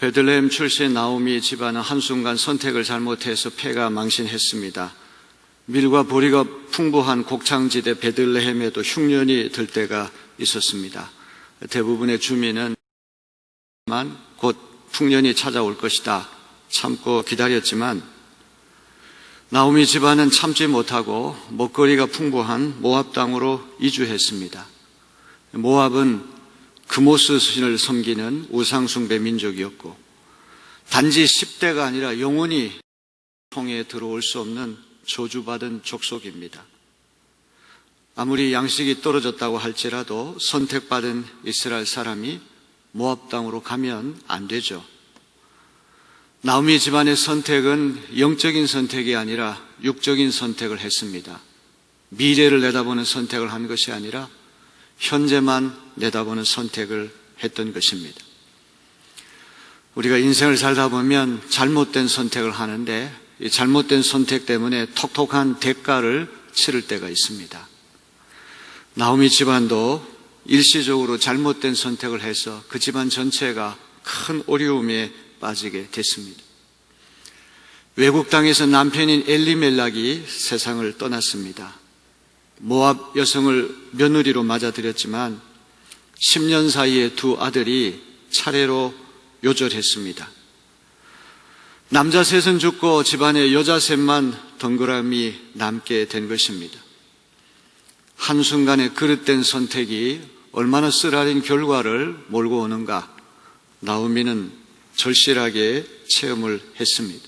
베들레헴 출신 나오미 집안은 한순간 선택을 잘못해서 패가 망신했습니다. 밀과 보리가 풍부한 곡창지대 베들레헴에도 흉년이 들 때가 있었습니다. 대부분의 주민은 곧 풍년이 찾아올 것이다 참고 기다렸지만 나오미 집안은 참지 못하고 먹거리가 풍부한 모압 땅으로 이주했습니다. 모압은 그모스 신을 섬기는 우상숭배 민족이었고 단지 10대가 아니라 영원히 통에 들어올 수 없는 저주받은 족속입니다. 아무리 양식이 떨어졌다고 할지라도 선택받은 이스라엘 사람이 모압 땅으로 가면 안 되죠. 나오미 집안의 선택은 영적인 선택이 아니라 육적인 선택을 했습니다. 미래를 내다보는 선택을 한 것이 아니라 현재만 내다보는 선택을 했던 것입니다. 우리가 인생을 살다 보면 잘못된 선택을 하는데 이 잘못된 선택 때문에 톡톡한 대가를 치를 때가 있습니다. 나오미 집안도 일시적으로 잘못된 선택을 해서 그 집안 전체가 큰 어려움에 빠지게 됐습니다. 외국 땅에서 남편인 엘리멜락이 세상을 떠났습니다. 모압 여성을 며느리로 맞아들였지만 10년 사이에 두 아들이 차례로 요절했습니다. 남자 셋은 죽고 집안에 여자 셋만 덩그러니 남게 된 것입니다. 한순간의 그릇된 선택이 얼마나 쓰라린 결과를 몰고 오는가 나오미는 절실하게 체험을 했습니다.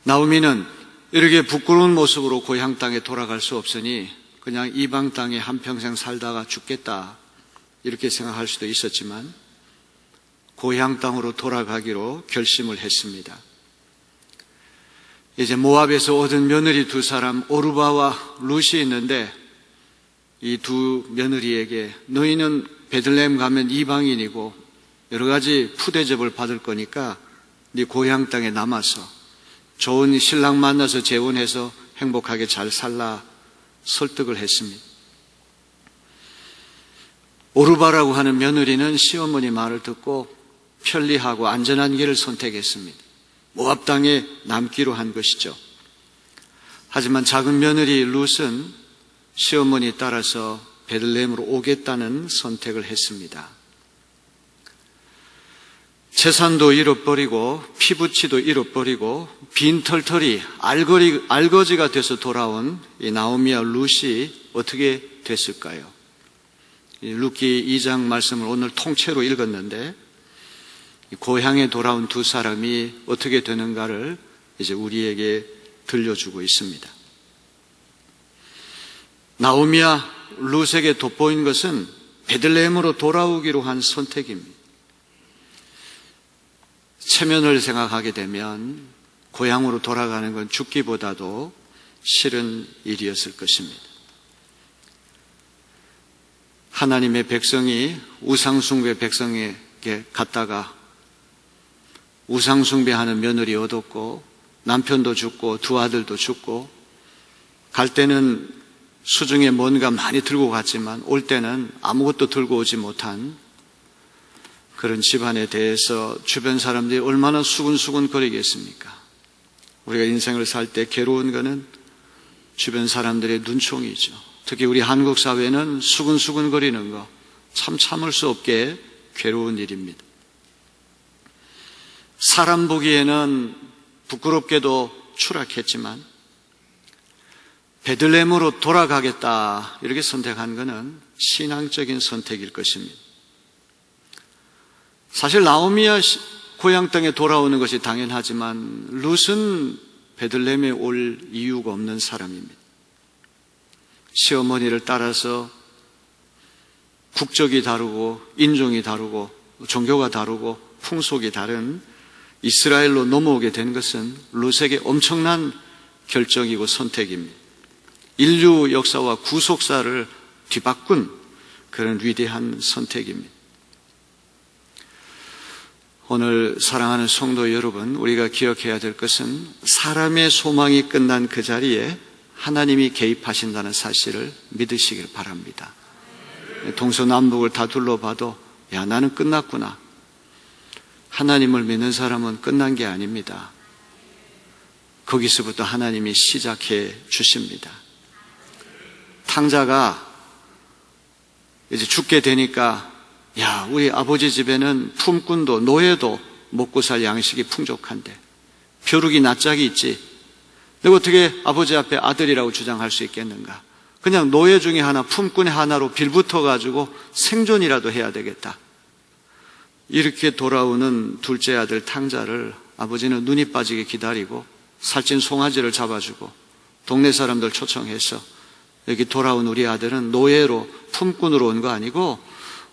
나오미는 이렇게 부끄러운 모습으로 고향 땅에 돌아갈 수 없으니 그냥 이방 땅에 한평생 살다가 죽겠다 이렇게 생각할 수도 있었지만 고향 땅으로 돌아가기로 결심을 했습니다. 이제 모압에서 얻은 며느리 두 사람 오르바와 룻이 있는데 이 두 며느리에게 너희는 베들레헴 가면 이방인이고 여러 가지 푸대접을 받을 거니까 네 고향 땅에 남아서 좋은 신랑 만나서 재혼해서 행복하게 잘 살라 설득을 했습니다. 오르바라고 하는 며느리는 시어머니 말을 듣고 편리하고 안전한 길을 선택했습니다. 모압 땅에 남기로 한 것이죠. 하지만 작은 며느리 룻은 시어머니 따라서 베들레헴으로 오겠다는 선택을 했습니다. 재산도 잃어버리고 피부치도 잃어버리고 빈털털이 알거지가 돼서 돌아온 이 나오미와 룻이 어떻게 됐을까요? 룻기 2장 말씀을 오늘 통째로 읽었는데 고향에 돌아온 두 사람이 어떻게 되는가를 이제 우리에게 들려주고 있습니다. 나오미와 룻에게 돋보인 것은 베들레헴으로 돌아오기로 한 선택입니다. 체면을 생각하게 되면 고향으로 돌아가는 건 죽기보다도 싫은 일이었을 것입니다. 하나님의 백성이 우상숭배 백성에게 갔다가 우상숭배하는 며느리 얻었고 남편도 죽고 두 아들도 죽고 갈 때는 수중에 뭔가 많이 들고 갔지만 올 때는 아무것도 들고 오지 못한 그런 집안에 대해서 주변 사람들이 얼마나 수근수근 거리겠습니까? 우리가 인생을 살 때 괴로운 거는 주변 사람들의 눈총이죠. 특히 우리 한국 사회는 수근수근 거리는 거 참 참을 수 없게 괴로운 일입니다. 사람 보기에는 부끄럽게도 추락했지만 베들레헴으로 돌아가겠다 이렇게 선택한 것은 신앙적인 선택일 것입니다. 사실 나오미와 고향 땅에 돌아오는 것이 당연하지만 룻은 베들레헴에 올 이유가 없는 사람입니다. 시어머니를 따라서 국적이 다르고 인종이 다르고 종교가 다르고 풍속이 다른 이스라엘로 넘어오게 된 것은 룻에게 엄청난 결정이고 선택입니다. 인류 역사와 구속사를 뒤바꾼 그런 위대한 선택입니다. 오늘 사랑하는 성도 여러분, 우리가 기억해야 될 것은 사람의 소망이 끝난 그 자리에 하나님이 개입하신다는 사실을 믿으시길 바랍니다. 동서남북을 다 둘러봐도 야 나는 끝났구나. 하나님을 믿는 사람은 끝난 게 아닙니다. 거기서부터 하나님이 시작해 주십니다. 탕자가 이제 죽게 되니까 우리 아버지 집에는 품꾼도 노예도 먹고 살 양식이 풍족한데 벼룩이 낯짝이 있지. 내가 어떻게 아버지 앞에 아들이라고 주장할 수 있겠는가? 그냥 노예 중에 하나, 품꾼의 하나로 빌붙어가지고 생존이라도 해야 되겠다. 이렇게 돌아오는 둘째 아들 탕자를 아버지는 눈이 빠지게 기다리고 살찐 송아지를 잡아주고 동네 사람들 초청해서 여기 돌아온 우리 아들은 노예로 품꾼으로 온 거 아니고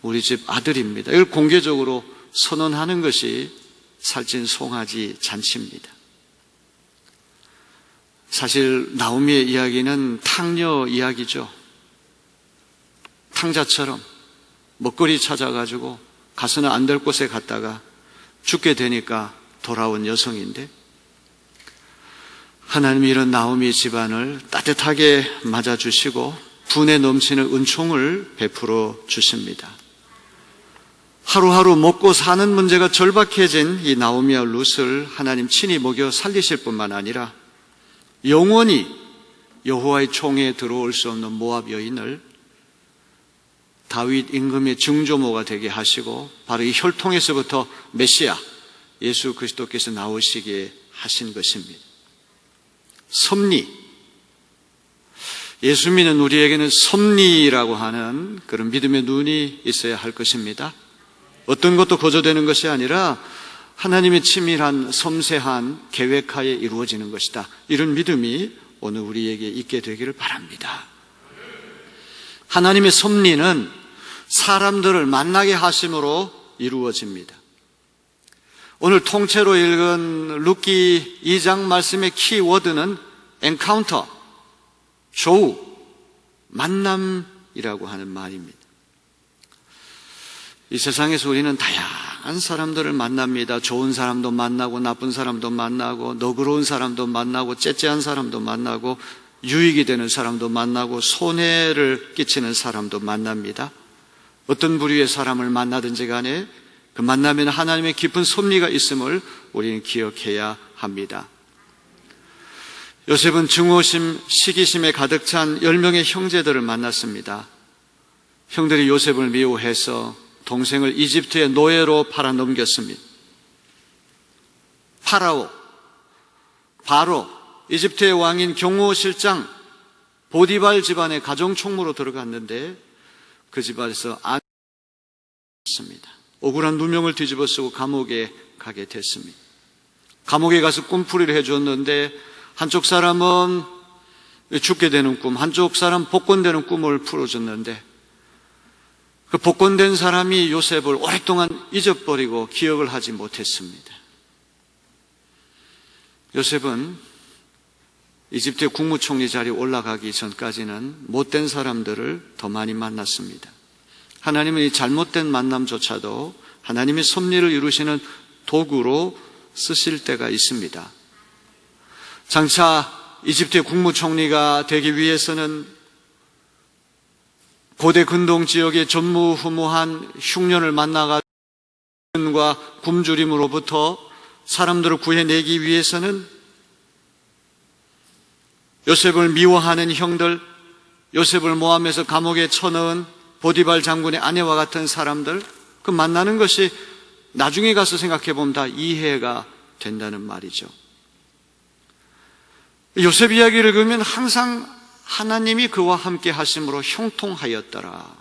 우리 집 아들입니다. 이걸 공개적으로 선언하는 것이 살찐 송아지 잔치입니다. 사실 나오미의 이야기는 탕녀 이야기죠. 탕자처럼 먹거리 찾아가지고 가서는 안 될 곳에 갔다가 죽게 되니까 돌아온 여성인데 하나님이 이런 나오미 집안을 따뜻하게 맞아주시고 분에 넘치는 은총을 베풀어 주십니다. 하루하루 먹고 사는 문제가 절박해진 이 나오미와 룻을 하나님 친히 먹여 살리실 뿐만 아니라 영원히 여호와의 총에 들어올 수 없는 모압 여인을 다윗 임금의 증조모가 되게 하시고 바로 이 혈통에서부터 메시아 예수 그리스도께서 나오시게 하신 것입니다. 섭리, 예수 믿는 우리에게는 섭리라고 하는 그런 믿음의 눈이 있어야 할 것입니다. 어떤 것도 거저되는 것이 아니라 하나님의 치밀한 섬세한 계획하에 이루어지는 것이다. 이런 믿음이 오늘 우리에게 있게 되기를 바랍니다. 하나님의 섭리는 사람들을 만나게 하심으로 이루어집니다. 오늘 통째로 읽은 룻기 2장 말씀의 키워드는 엔카운터, 조우, 만남이라고 하는 말입니다. 이 세상에서 우리는 다양한 사람들을 만납니다. 좋은 사람도 만나고 나쁜 사람도 만나고 너그러운 사람도 만나고 째째한 사람도 만나고 유익이 되는 사람도 만나고 손해를 끼치는 사람도 만납니다. 어떤 부류의 사람을 만나든지 간에 그 만나면 하나님의 깊은 섭리가 있음을 우리는 기억해야 합니다. 요셉은 증오심, 시기심에 가득 찬 10명의 형제들을 만났습니다. 형들이 요셉을 미워해서 동생을 이집트의 노예로 팔아 넘겼습니다. 바로 이집트의 왕인 경호 실장 보디발 집안의 가정총무로 들어갔는데 그 집안에서 안습니다. 억울한 누명을 뒤집어 쓰고 감옥에 가게 됐습니다. 감옥에 가서 꿈풀이를 해줬는데 한쪽 사람은 죽게 되는 꿈, 한쪽 사람 복권되는 꿈을 풀어줬는데 그 복권된 사람이 요셉을 오랫동안 잊어버리고 기억을 하지 못했습니다. 요셉은 이집트의 국무총리 자리에 올라가기 전까지는 못된 사람들을 더 많이 만났습니다. 하나님은 이 잘못된 만남조차도 하나님의 섭리를 이루시는 도구로 쓰실 때가 있습니다. 장차 이집트의 국무총리가 되기 위해서는 고대 근동 지역의 전무후무한 흉년을 만나가 굶주림으로부터 사람들을 구해내기 위해서는 요셉을 미워하는 형들, 요셉을 모함해서 감옥에 쳐넣은 보디발 장군의 아내와 같은 사람들, 그 만나는 것이 나중에 가서 생각해보면 다 이해가 된다는 말이죠. 요셉 이야기를 읽으면 항상 하나님이 그와 함께 하심으로 형통하였더라.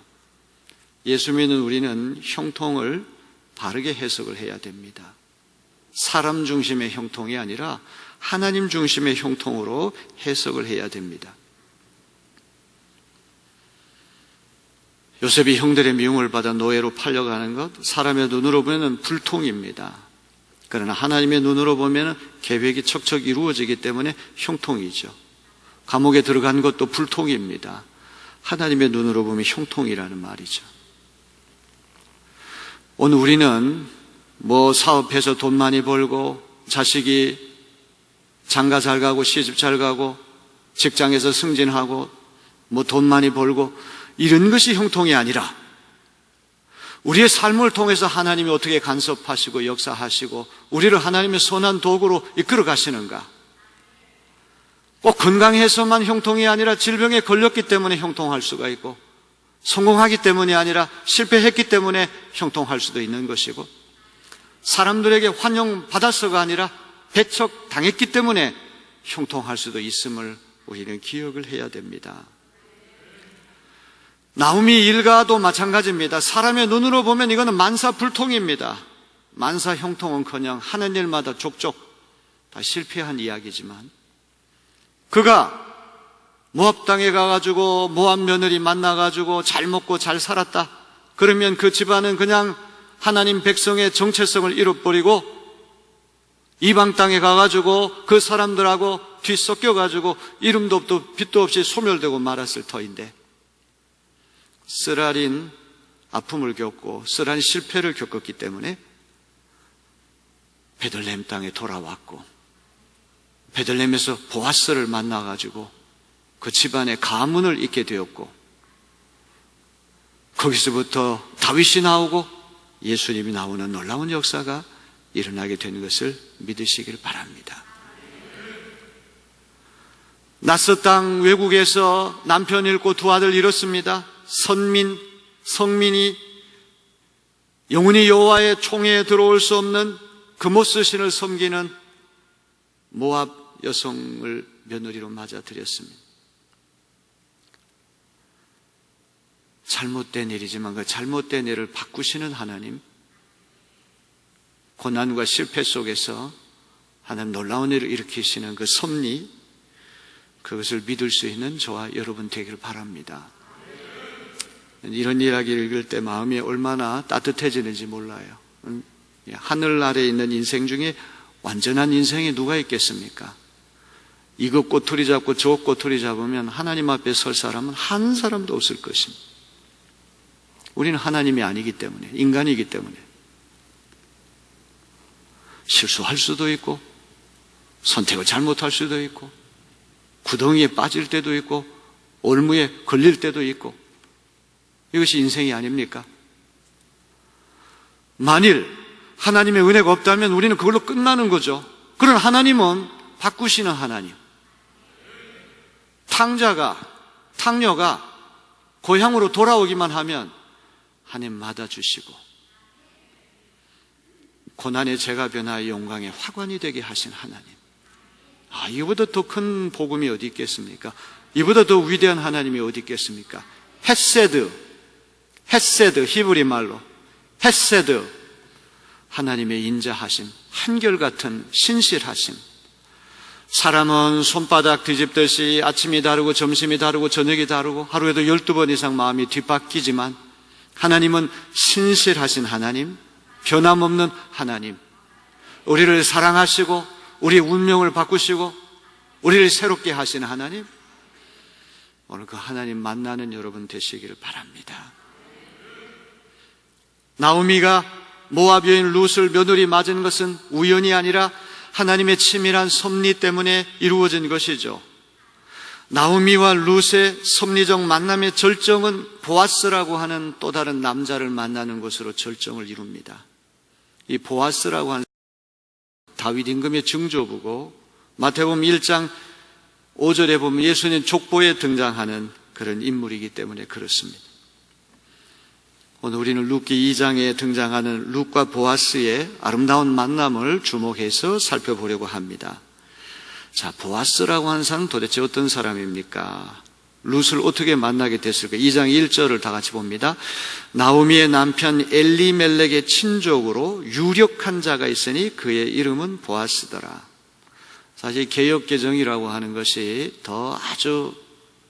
예수 믿는 우리는 형통을 바르게 해석을 해야 됩니다. 사람 중심의 형통이 아니라 하나님 중심의 형통으로 해석을 해야 됩니다. 요셉이 형들의 미움을 받아 노예로 팔려가는 것, 사람의 눈으로 보면 불통입니다. 그러나 하나님의 눈으로 보면 계획이 척척 이루어지기 때문에 형통이죠. 감옥에 들어간 것도 불통입니다. 하나님의 눈으로 보면 형통이라는 말이죠. 오늘 우리는 사업해서 돈 많이 벌고 자식이 장가 잘 가고 시집 잘 가고 직장에서 승진하고 돈 많이 벌고 이런 것이 형통이 아니라 우리의 삶을 통해서 하나님이 어떻게 간섭하시고 역사하시고 우리를 하나님의 선한 도구로 이끌어 가시는가? 꼭 건강해서만 형통이 아니라 질병에 걸렸기 때문에 형통할 수가 있고, 성공하기 때문이 아니라 실패했기 때문에 형통할 수도 있는 것이고, 사람들에게 환영받아서가 아니라 배척당했기 때문에 형통할 수도 있음을 우리는 기억을 해야 됩니다. 나오미 일가도 마찬가지입니다. 사람의 눈으로 보면 이거는 만사불통입니다. 만사형통은커녕 하는 일마다 족족 다 실패한 이야기지만, 그가 모압 땅에 가가지고 모압 며느리 만나가지고 잘 먹고 잘 살았다. 그러면 그 집안은 그냥 하나님 백성의 정체성을 잃어버리고 이방 땅에 가가지고 그 사람들하고 뒤섞여가지고 이름도 없고 빛도 없이 소멸되고 말았을 터인데, 쓰라린 아픔을 겪고 쓰라린 실패를 겪었기 때문에 베들레헴 땅에 돌아왔고, 베들레헴에서 보아스를 만나가지고 그 집안의 가문을 잇게 되었고, 거기서부터 다윗이 나오고 예수님이 나오는 놀라운 역사가 일어나게 된 것을 믿으시길 바랍니다. 낯선 땅 외국에서 남편 잃고 두 아들 잃었습니다. 성민이 영원히 여호와의 총회에 들어올 수 없는 금오스 신을 섬기는 모압 여성을 며느리로 맞아들였습니다. 잘못된 일이지만 그 잘못된 일을 바꾸시는 하나님, 고난과 실패 속에서 하나님 놀라운 일을 일으키시는 그 섭리, 그것을 믿을 수 있는 저와 여러분 되기를 바랍니다. 이런 이야기를 읽을 때 마음이 얼마나 따뜻해지는지 몰라요. 하늘 아래에 있는 인생 중에 완전한 인생이 누가 있겠습니까? 이것 꼬투리 잡고 저 꼬투리 잡으면 하나님 앞에 설 사람은 한 사람도 없을 것입니다. 우리는 하나님이 아니기 때문에, 인간이기 때문에 실수할 수도 있고 선택을 잘못할 수도 있고 구덩이에 빠질 때도 있고 올무에 걸릴 때도 있고, 이것이 인생이 아닙니까? 만일 하나님의 은혜가 없다면 우리는 그걸로 끝나는 거죠. 그러나 하나님은 바꾸시는 하나님. 탕녀가 고향으로 돌아오기만 하면 하나님 맞아주시고 고난의 죄가 변화의 영광의 화관이 되게 하신 하나님. 이보다 더 큰 복음이 어디 있겠습니까? 이보다 더 위대한 하나님이 어디 있겠습니까? 헤세드, 히브리 말로 헤세드, 하나님의 인자하심, 한결같은 신실하심. 사람은 손바닥 뒤집듯이 아침이 다르고 점심이 다르고 저녁이 다르고 하루에도 12번 이상 마음이 뒤바뀌지만, 하나님은 신실하신 하나님, 변함없는 하나님, 우리를 사랑하시고 우리의 운명을 바꾸시고 우리를 새롭게 하시는 하나님, 오늘 그 하나님 만나는 여러분 되시기를 바랍니다. 나오미가 모압 여인 룻을 며느리 맞은 것은 우연이 아니라 하나님의 치밀한 섭리 때문에 이루어진 것이죠. 나오미와 룻의 섭리적 만남의 절정은 보아스라고 하는 또 다른 남자를 만나는 것으로 절정을 이룹니다. 이 보아스라고 하는 다윗 임금의 증조부고, 마태복음 1장 5절에 보면 예수님 족보에 등장하는 그런 인물이기 때문에 그렇습니다. 오늘 우리는 룻기 2장에 등장하는 룻과 보아스의 아름다운 만남을 주목해서 살펴보려고 합니다. 자, 보아스라고 하는 사람은 도대체 어떤 사람입니까? 룻을 어떻게 만나게 됐을까? 2장 1절을 다 같이 봅니다. 나오미의 남편 엘리멜렉의 친족으로 유력한 자가 있으니 그의 이름은 보아스더라. 사실 개역개정이라고 하는 것이 더 아주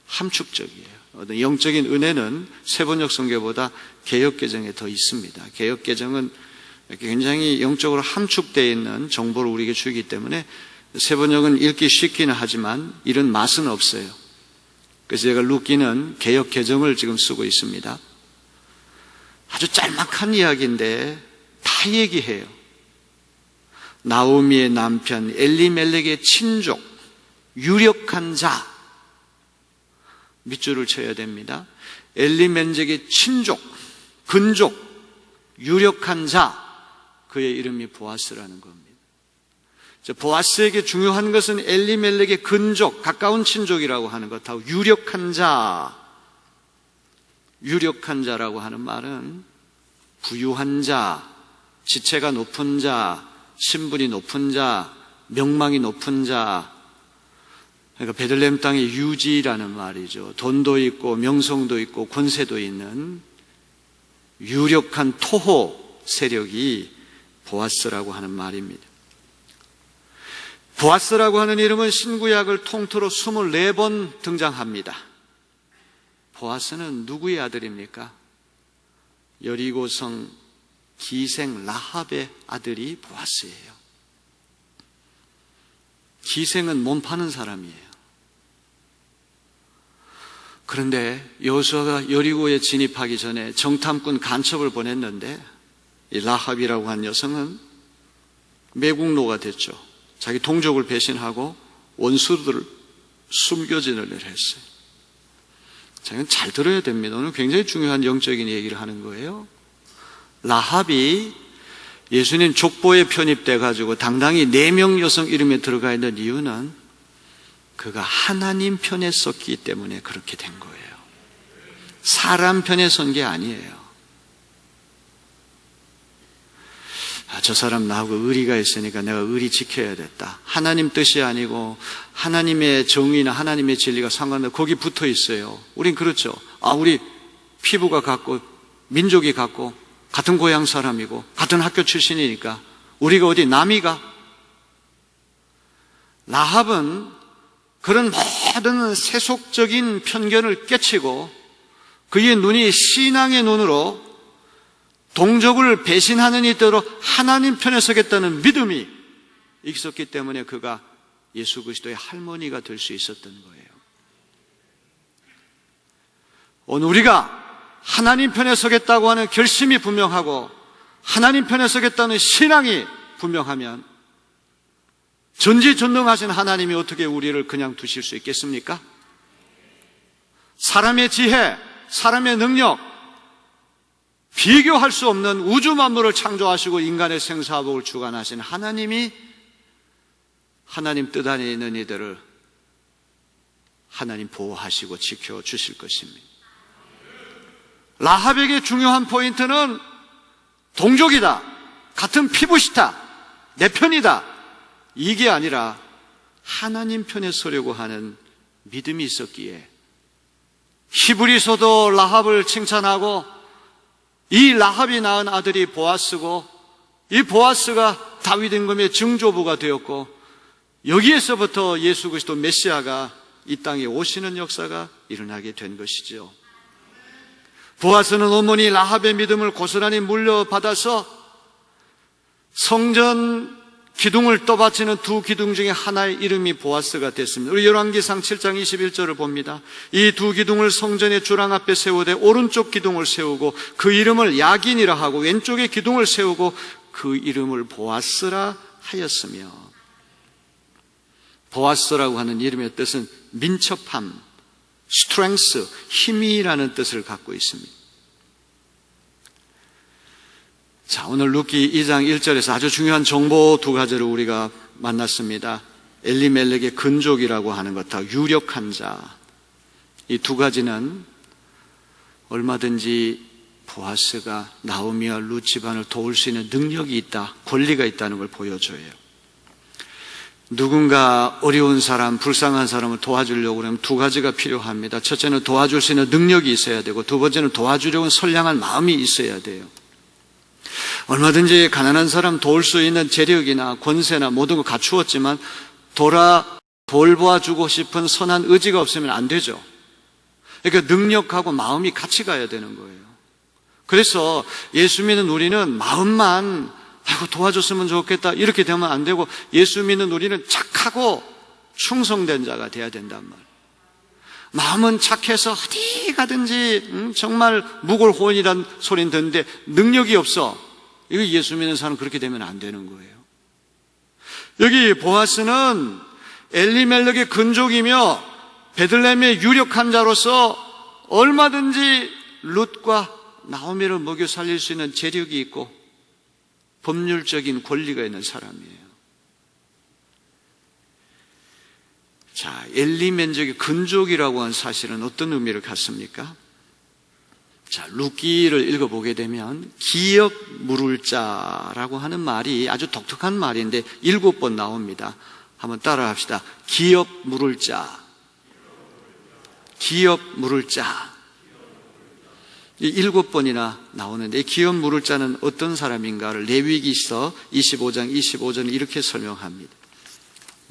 함축적이에요. 어떤 영적인 은혜는 세번역 성경보다 개역개정에 더 있습니다. 개역개정은 굉장히 영적으로 함축되어 있는 정보를 우리에게 주기 때문에 세번역은 읽기 쉽기는 하지만 이런 맛은 없어요. 그래서 제가 룻기는 개역개정을 지금 쓰고 있습니다. 아주 짤막한 이야기인데 다 얘기해요. 나오미의 남편 엘리멜렉의 친족, 유력한 자, 밑줄을 쳐야 됩니다. 엘리멜렉의 친족, 근족, 유력한 자, 그의 이름이 보아스라는 겁니다. 보아스에게 중요한 것은 엘리멜렉의 근족, 가까운 친족이라고 하는 것하고 유력한 자, 유력한 자라고 하는 말은 부유한 자, 지체가 높은 자, 신분이 높은 자, 명망이 높은 자. 그러니까 베들레헴 땅의 유지라는 말이죠. 돈도 있고 명성도 있고 권세도 있는 유력한 토호 세력이 보아스라고 하는 말입니다. 보아스라고 하는 이름은 신구약을 통틀어 24번 등장합니다. 보아스는 누구의 아들입니까? 여리고성 기생 라합의 아들이 보아스예요. 기생은 몸 파는 사람이에요. 그런데 여호수아가 여리고에 진입하기 전에 정탐꾼 간첩을 보냈는데 이 라합이라고 한 여성은 매국노가 됐죠. 자기 동족을 배신하고 원수들을 숨겨진을 했어요. 자, 이건 잘 들어야 됩니다. 오늘 굉장히 중요한 영적인 얘기를 하는 거예요. 라합이 예수님 족보에 편입돼 가지고 당당히 4명 여성 이름에 들어가 있는 이유는 그가 하나님 편에 섰기 때문에 그렇게 된 거예요. 사람 편에 선 게 아니에요. 저 사람 나하고 의리가 있으니까 내가 의리 지켜야 됐다. 하나님 뜻이 아니고 하나님의 정의나 하나님의 진리가 상관없는 거기 붙어 있어요. 우린 그렇죠. 우리 피부가 같고 민족이 같고 같은 고향 사람이고 같은 학교 출신이니까 우리가 어디 남이가? 라합은 그런 모든 세속적인 편견을 깨치고 그의 눈이 신앙의 눈으로 동족을 배신하는 이대로 하나님 편에 서겠다는 믿음이 있었기 때문에 그가 예수 그리스도의 할머니가 될 수 있었던 거예요. 오늘 우리가 하나님 편에 서겠다고 하는 결심이 분명하고 하나님 편에 서겠다는 신앙이 분명하면 전지전능하신 하나님이 어떻게 우리를 그냥 두실 수 있겠습니까? 사람의 지혜, 사람의 능력, 비교할 수 없는 우주 만물을 창조하시고 인간의 생사복을 주관하신 하나님이 하나님 뜻 안에 있는 이들을 하나님 보호하시고 지켜주실 것입니다. 라합에게 중요한 포인트는 동족이다, 같은 피부시다, 내 편이다, 이게 아니라 하나님 편에 서려고 하는 믿음이 있었기에 히브리서도 라합을 칭찬하고 이 라합이 낳은 아들이 보아스고 이 보아스가 다윗 임금의 증조부가 되었고 여기에서부터 예수 그리스도 메시아가 이 땅에 오시는 역사가 일어나게 된 것이죠. 보아스는 어머니 라합의 믿음을 고스란히 물려받아서 성전 기둥을 떠받치는 두 기둥 중에 하나의 이름이 보아스가 됐습니다. 우리 열왕기상 7장 21절을 봅니다. 이 두 기둥을 성전의 주랑 앞에 세우되 오른쪽 기둥을 세우고 그 이름을 야긴이라 하고 왼쪽의 기둥을 세우고 그 이름을 보아스라 하였으며, 보아스라고 하는 이름의 뜻은 민첩함, 스트렝스, 힘이라는 뜻을 갖고 있습니다. 자, 오늘 룻기 2장 1절에서 아주 중요한 정보 두 가지를 우리가 만났습니다. 엘리멜렉의 근족이라고 하는 것하고 유력한 자, 이 두 가지는 얼마든지 보아스가 나오미와 룻 집안을 도울 수 있는 능력이 있다, 권리가 있다는 걸 보여줘요. 누군가 어려운 사람, 불쌍한 사람을 도와주려고 하면 두 가지가 필요합니다. 첫째는 도와줄 수 있는 능력이 있어야 되고, 두 번째는 도와주려고 하는 선량한 마음이 있어야 돼요. 얼마든지 가난한 사람 도울 수 있는 재력이나 권세나 모든 걸 갖추었지만 돌봐주고 싶은 선한 의지가 없으면 안 되죠. 그러니까 능력하고 마음이 같이 가야 되는 거예요. 그래서 예수 믿는 우리는 마음만 도와줬으면 좋겠다 이렇게 되면 안 되고, 예수 믿는 우리는 착하고 충성된 자가 돼야 된단 말이에요. 마음은 착해서 어디 가든지 정말 무골호원이란 소리는 듣는데 능력이 없어. 이거 예수 믿는 사람은 그렇게 되면 안 되는 거예요. 여기 보아스는 엘리멜렉의 근족이며 베들레헴의 유력한 자로서 얼마든지 룻과 나오미를 먹여 살릴 수 있는 재력이 있고 법률적인 권리가 있는 사람이에요. 자, 엘리멜렉의 근족이라고 하는 사실은 어떤 의미를 갖습니까? 자, 룻기를 읽어보게 되면 기업 물을 자라고 하는 말이 아주 독특한 말인데 7번 나옵니다. 한번 따라합시다. 기업 물을 자, 기업 물을 자. 7번이나 나오는데 이 기업 물을 자는 어떤 사람인가를 레위기서 25장 25절은 이렇게 설명합니다.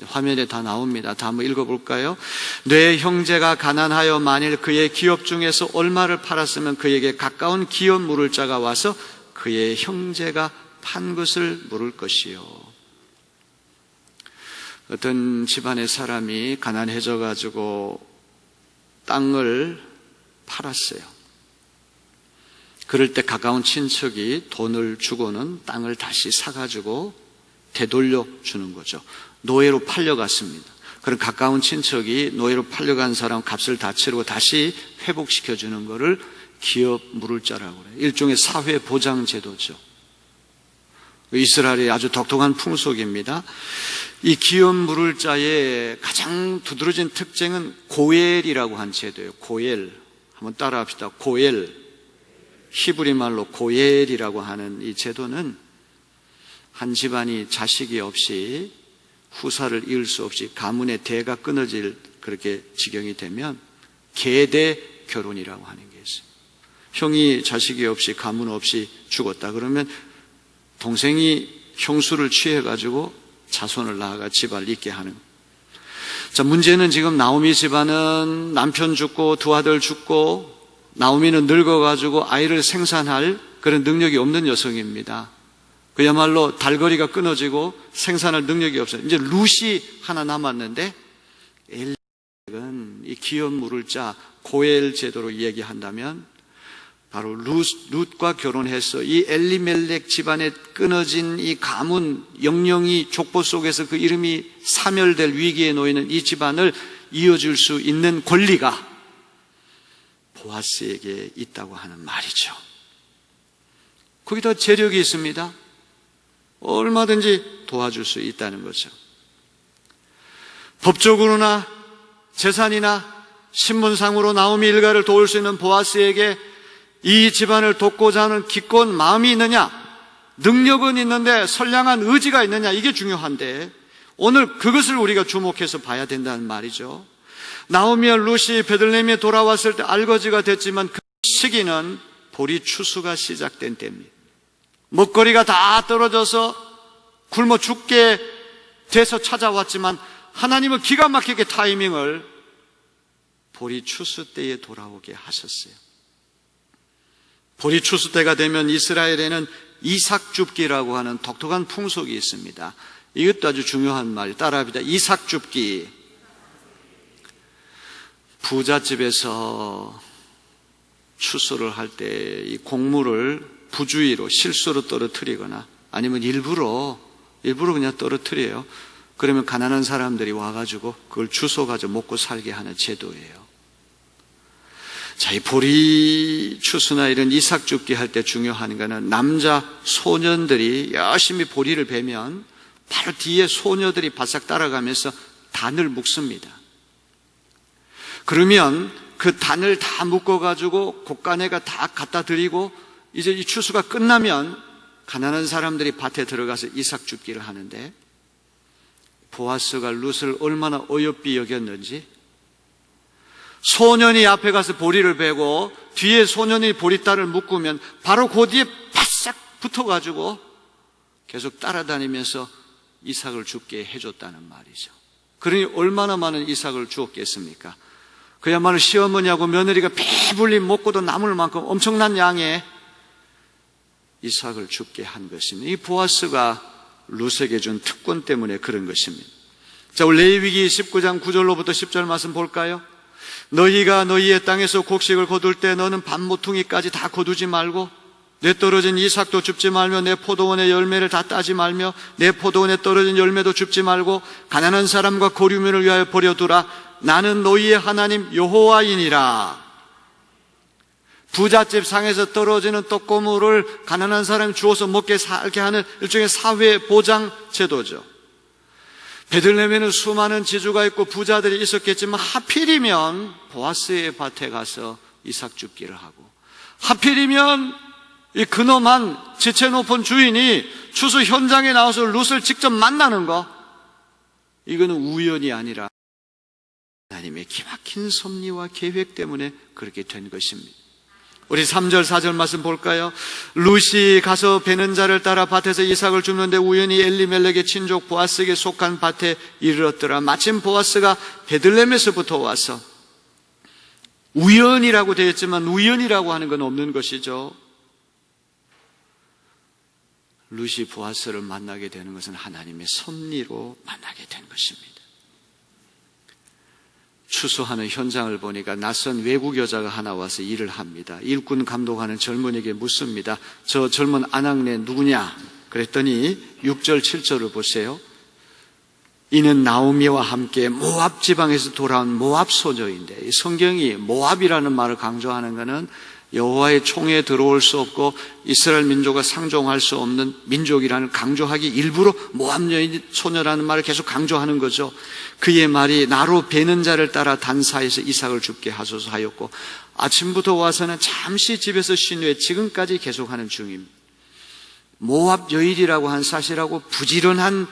화면에 다 나옵니다. 다 한번 읽어볼까요? 내 형제가 가난하여 만일 그의 기업 중에서 얼마를 팔았으면 그에게 가까운 기업 물을 자가 와서 그의 형제가 판 것을 물을 것이요. 어떤 집안의 사람이 가난해져 가지고 땅을 팔았어요. 그럴 때 가까운 친척이 돈을 주고는 땅을 다시 사가지고 되돌려 주는 거죠. 노예로 팔려갔습니다. 그럼 가까운 친척이 노예로 팔려간 사람 값을 다 치르고 다시 회복시켜주는 것을 기업 물을 자라고 그래요. 일종의 사회 보장 제도죠. 이스라엘의 아주 독특한 풍속입니다. 이 기업 물을 자의 가장 두드러진 특징은 고엘이라고 한 제도예요. 고엘. 한번 따라합시다. 고엘. 히브리 말로 고엘이라고 하는 이 제도는 한 집안이 자식이 없이 후사를 이을 수 없이 가문의 대가 끊어질 그렇게 지경이 되면 계대 결혼이라고 하는 게 있어요. 형이 자식이 없이 가문 없이 죽었다 그러면 동생이 형수를 취해가지고 자손을 낳아가 집안을 잇게 하는. 자, 문제는 지금 나오미 집안은 남편 죽고 두 아들 죽고 나오미는 늙어가지고 아이를 생산할 그런 능력이 없는 여성입니다. 그야말로 달거리가 끊어지고 생산할 능력이 없어요. 이제 룻이 하나 남았는데 엘리멜렉은 이 기업 물을 자 고엘 제도로 얘기한다면 바로 룻과 결혼해서 이 엘리멜렉 집안에 끊어진 이 가문 영영이 족보 속에서 그 이름이 사멸될 위기에 놓이는 이 집안을 이어줄 수 있는 권리가 보아스에게 있다고 하는 말이죠. 거기다 재력이 있습니다. 얼마든지 도와줄 수 있다는 거죠. 법적으로나 재산이나 신분상으로 나오미 일가를 도울 수 있는 보아스에게 이 집안을 돕고자 하는 기꺼운 마음이 있느냐, 능력은 있는데 선량한 의지가 있느냐, 이게 중요한데 오늘 그것을 우리가 주목해서 봐야 된다는 말이죠. 나오미와 룻이 베들레헴에 돌아왔을 때 알거지가 됐지만 그 시기는 보리 추수가 시작된 때입니다. 먹거리가 다 떨어져서 굶어 죽게 돼서 찾아왔지만 하나님은 기가 막히게 타이밍을 보리 추수 때에 돌아오게 하셨어요. 보리 추수 때가 되면 이스라엘에는 이삭 줍기라고 하는 독특한 풍속이 있습니다. 이것도 아주 중요한 말, 따라합니다. 이삭 줍기. 부잣집에서 추수를 할 때 이 곡물을 부주의로 실수로 떨어뜨리거나 아니면 일부러 그냥 떨어뜨려요. 그러면 가난한 사람들이 와가지고 그걸 주워 가지고 먹고 살게 하는 제도예요. 자, 이 보리 추수나 이런 이삭 줍기 할 때 중요한 거는 남자 소년들이 열심히 보리를 베면 바로 뒤에 소녀들이 바싹 따라가면서 단을 묶습니다. 그러면 그 단을 다 묶어가지고 곡간에가 다 갖다 드리고 이제 이 추수가 끝나면 가난한 사람들이 밭에 들어가서 이삭 줍기를 하는데 보아스가 룻을 얼마나 어여삐 여겼는지 소년이 앞에 가서 보리를 베고 뒤에 소년이 보리딸을 묶으면 바로 그 뒤에 바싹 붙어가지고 계속 따라다니면서 이삭을 줍게 해줬다는 말이죠. 그러니 얼마나 많은 이삭을 주었겠습니까? 그야말로 시어머니하고 며느리가 배불리 먹고도 남을 만큼 엄청난 양의 이삭을 줍게 한 것입니다. 이 보아스가 룻에게 준 특권 때문에 그런 것입니다. 자, 우리 레위기 19장 9절로부터 10절 말씀 볼까요? 너희가 너희의 땅에서 곡식을 거둘 때 너는 반 모퉁이까지 다 거두지 말고 내 떨어진 이삭도 줍지 말며 내 포도원의 열매를 다 따지 말며 내 포도원에 떨어진 열매도 줍지 말고 가난한 사람과 거류민을 위하여 버려두라. 나는 너희의 하나님 여호와이니라. 부잣집 상에서 떨어지는 떡고물을 가난한 사람이 주워서 먹게 살게 하는 일종의 사회 보장 제도죠. 베들레헴에는 수많은 지주가 있고 부자들이 있었겠지만 하필이면 보아스의 밭에 가서 이삭 줍기를 하고, 하필이면 이 근엄한 지체 높은 주인이 추수 현장에 나와서 룻을 직접 만나는 거, 이거는 우연이 아니라 하나님의 기막힌 섭리와 계획 때문에 그렇게 된 것입니다. 우리 3절 4절 말씀 볼까요? 룻이 가서 베는 자를 따라 밭에서 이삭을 줍는데 우연히 엘리멜렉의 친족 보아스에게 속한 밭에 이르렀더라. 마침 보아스가 베들레헴에서부터 와서, 우연이라고 되어 있지만 우연이라고 하는 건 없는 것이죠. 룻이 보아스를 만나게 되는 것은 하나님의 섭리로 만나게 된 것입니다. 추수하는 현장을 보니까 낯선 외국 여자가 하나 와서 일을 합니다. 일꾼 감독하는 젊은이에게 묻습니다. 저 젊은 아낙네 누구냐? 그랬더니 6절 7절을 보세요. 이는 나오미와 함께 모압 지방에서 돌아온 모압 소녀인데, 이 성경이 모압이라는 말을 강조하는 것은 여호와의 총에 들어올 수 없고 이스라엘 민족과 상종할 수 없는 민족이라는 강조하기 일부러 모압 여인 소녀라는 말을 계속 강조하는 거죠. 그의 말이 나로 베는 자를 따라 단사에서 이삭을 줍게 하소서 하였고, 아침부터 와서는 잠시 집에서 쉰 후에 지금까지 계속하는 중입니다. 모압 여인이라고 한 사실하고 부지런한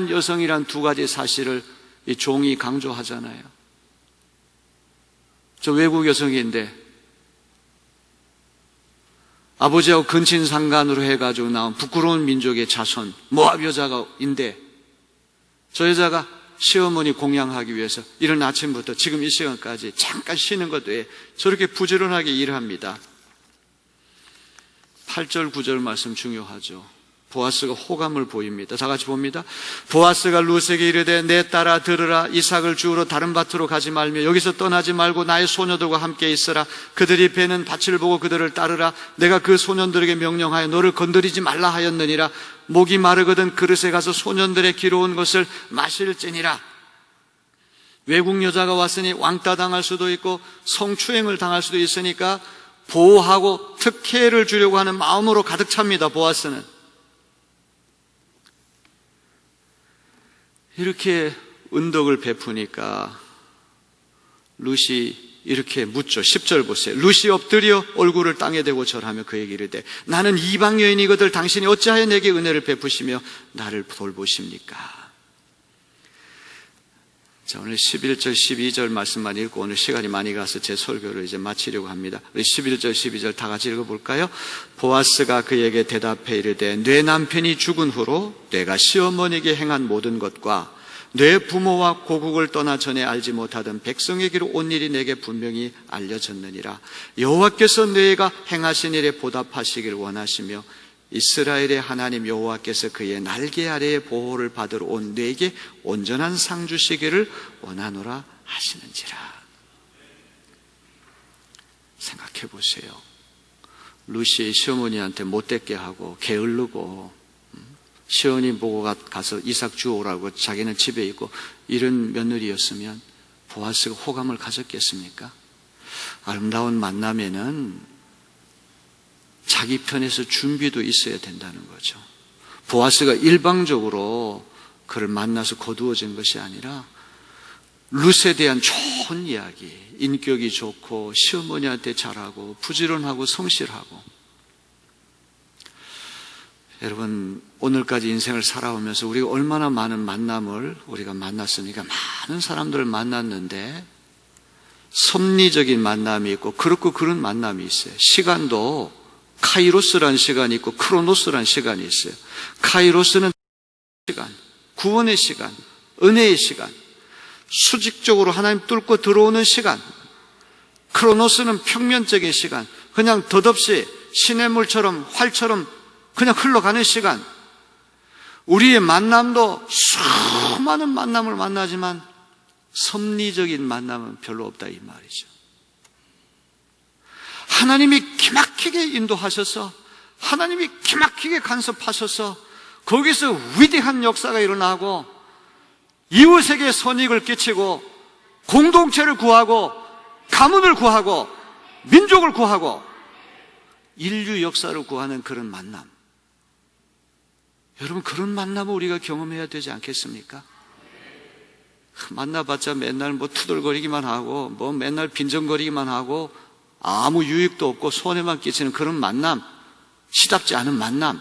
여성이란 두 가지 사실을 이 종이 강조하잖아요. 저 외국 여성인데 아버지하고 근친상간으로 해가지고 나온 부끄러운 민족의 자손 모압 여자가인데, 저 여자가 시어머니 공양하기 위해서 이른 아침부터 지금 이 시간까지 잠깐 쉬는 것 외에 저렇게 부지런하게 일합니다. 8절 9절 말씀 중요하죠. 보아스가 호감을 보입니다. 다 같이 봅니다. 보아스가 룻에게 이르되 내 딸아 들으라. 이삭을 주우러 다른 밭으로 가지 말며 여기서 떠나지 말고 나의 소녀들과 함께 있으라. 그들이 베는 밭을 보고 그들을 따르라. 내가 그 소년들에게 명령하여 너를 건드리지 말라 하였느니라. 목이 마르거든 그릇에 가서 소년들의 기로운 것을 마실지니라. 외국 여자가 왔으니 왕따 당할 수도 있고 성추행을 당할 수도 있으니까 보호하고 특혜를 주려고 하는 마음으로 가득 찹니다. 보아스는 이렇게 은덕을 베푸니까 룻이 이렇게 묻죠. 10절 보세요. 룻이 엎드려 얼굴을 땅에 대고 절하며 그에게 이르되 나는 이방 여인이거늘 당신이 어찌하여 내게 은혜를 베푸시며 나를 돌보십니까? 자, 오늘 11절 12절 말씀만 읽고 오늘 시간이 많이 가서 제 설교를 이제 마치려고 합니다. 우리 11절 12절 다 같이 읽어볼까요? 보아스가 그에게 대답해 이르되 내 남편이 죽은 후로 내가 시어머니에게 행한 모든 것과 내 부모와 고국을 떠나 전에 알지 못하던 백성에게로 온 일이 내게 분명히 알려졌느니라. 여호와께서 내가 행하신 일에 보답하시길 원하시며 이스라엘의 하나님 여호와께서 그의 날개 아래에 보호를 받으러 온 내게 온전한 상 주시기를 원하노라 하시는지라. 생각해 보세요. 룻이 시어머니한테 못됐게 하고 게을르고 시어머니 보고 가서 이삭 주오라고 자기는 집에 있고 이런 며느리였으면 보아스가 호감을 가졌겠습니까? 아름다운 만남에는 자기 편에서 준비도 있어야 된다는 거죠. 보아스가 일방적으로 그를 만나서 거두어진 것이 아니라 룻에 대한 좋은 이야기, 인격이 좋고 시어머니한테 잘하고 부지런하고 성실하고. 여러분, 오늘까지 인생을 살아오면서 우리가 얼마나 많은 만남을 우리가 만났습니까? 많은 사람들을 만났는데 섭리적인 만남이 있고 그렇고 그런 만남이 있어요. 시간도 카이로스라는 시간이 있고 크로노스라는 시간이 있어요. 카이로스는 시간, 구원의 시간, 은혜의 시간, 수직적으로 하나님 뚫고 들어오는 시간. 크로노스는 평면적인 시간, 그냥 덧없이 시냇물처럼 활처럼 그냥 흘러가는 시간. 우리의 만남도 수많은 만남을 만나지만 섭리적인 만남은 별로 없다 이 말이죠. 하나님이 기막히게 인도하셔서 하나님이 기막히게 간섭하셔서 거기서 위대한 역사가 일어나고 이웃에게 선익을 끼치고 공동체를 구하고 가문을 구하고 민족을 구하고 인류 역사를 구하는 그런 만남. 여러분, 그런 만남을 우리가 경험해야 되지 않겠습니까? 만나봤자 맨날 뭐 투덜거리기만 하고 뭐 맨날 빈정거리기만 하고 아무 유익도 없고 손해만 끼치는 그런 만남, 시답지 않은 만남.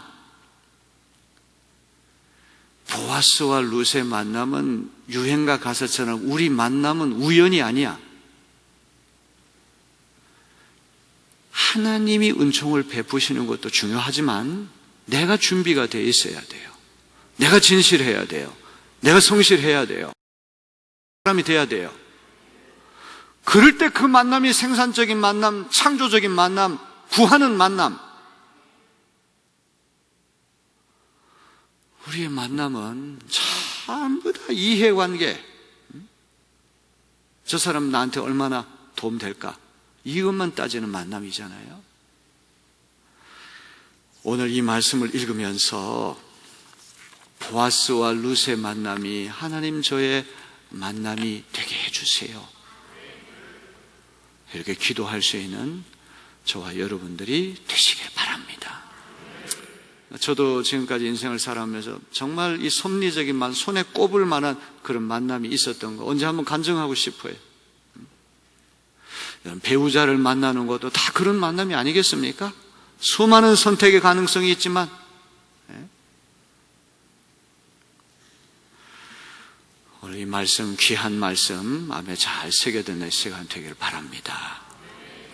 보아스와 룻의 만남은 유행가 가사처럼 우리 만남은 우연이 아니야. 하나님이 은총을 베푸시는 것도 중요하지만 내가 준비가 돼 있어야 돼요. 내가 진실해야 돼요. 내가 성실해야 돼요. 사람이 돼야 돼요. 그럴 때 그 만남이 생산적인 만남, 창조적인 만남, 구하는 만남. 우리의 만남은 전부 다 이해관계. 저 사람 나한테 얼마나 도움될까? 이것만 따지는 만남이잖아요. 오늘 이 말씀을 읽으면서 보아스와 룻의 만남이 하나님 저의 만남이 되게 해주세요. 이렇게 기도할 수 있는 저와 여러분들이 되시길 바랍니다. 저도 지금까지 인생을 살아가면서 정말 이 섭리적인 손에 꼽을 만한 그런 만남이 있었던 거 언제 한번 간증하고 싶어요. 배우자를 만나는 것도 다 그런 만남이 아니겠습니까? 수많은 선택의 가능성이 있지만 오늘 이 말씀, 귀한 말씀 마음에 잘 새겨듣는 시간 되길 바랍니다.